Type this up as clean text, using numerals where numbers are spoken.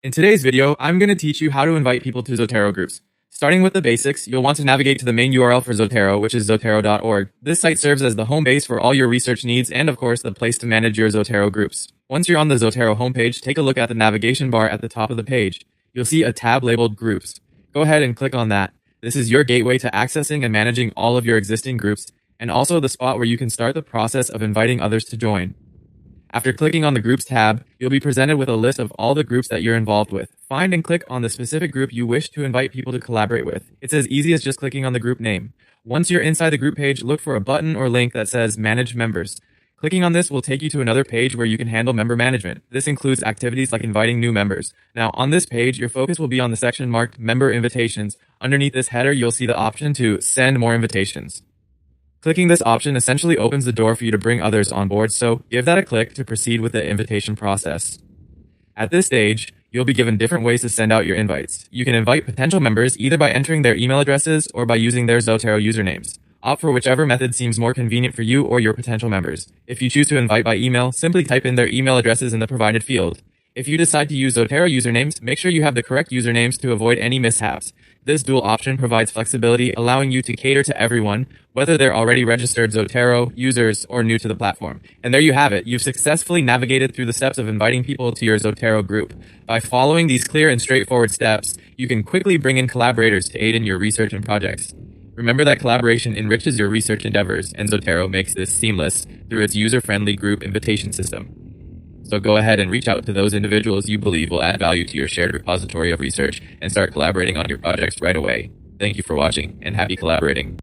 In today's video, I'm going to teach you how to invite people to Zotero groups. Starting with the basics, you'll want to navigate to the main URL for Zotero, which is zotero.org. This site serves as the home base for all your research needs and, of course, the place to manage your Zotero groups. Once you're on the Zotero homepage, take a look at the navigation bar at the top of the page. You'll see a tab labeled Groups. Go ahead and click on that. This is your gateway to accessing and managing all of your existing groups, and also the spot where you can start the process of inviting others to join. After clicking on the Groups tab, you'll be presented with a list of all the groups that you're involved with. Find and click on the specific group you wish to invite people to collaborate with. It's as easy as just clicking on the group name. Once you're inside the group page, look for a button or link that says Manage Members. Clicking on this will take you to another page where you can handle member management. This includes activities like inviting new members. Now, on this page, your focus will be on the section marked Member Invitations. Underneath this header, you'll see the option to send more invitations. Clicking this option essentially opens the door for you to bring others on board, so give that a click to proceed with the invitation process. At this stage, you'll be given different ways to send out your invites. You can invite potential members either by entering their email addresses or by using their Zotero usernames. Opt for whichever method seems more convenient for you or your potential members. If you choose to invite by email, simply type in their email addresses in the provided field. If you decide to use Zotero usernames, make sure you have the correct usernames to avoid any mishaps. This dual option provides flexibility, allowing you to cater to everyone, whether they're already registered Zotero users or new to the platform. And there you have it. You've successfully navigated through the steps of inviting people to your Zotero group. By following these clear and straightforward steps, you can quickly bring in collaborators to aid in your research and projects. Remember that collaboration enriches your research endeavors, and Zotero makes this seamless through its user-friendly group invitation system. So go ahead and reach out to those individuals you believe will add value to your shared repository of research and start collaborating on your projects right away. Thank you for watching, and happy collaborating.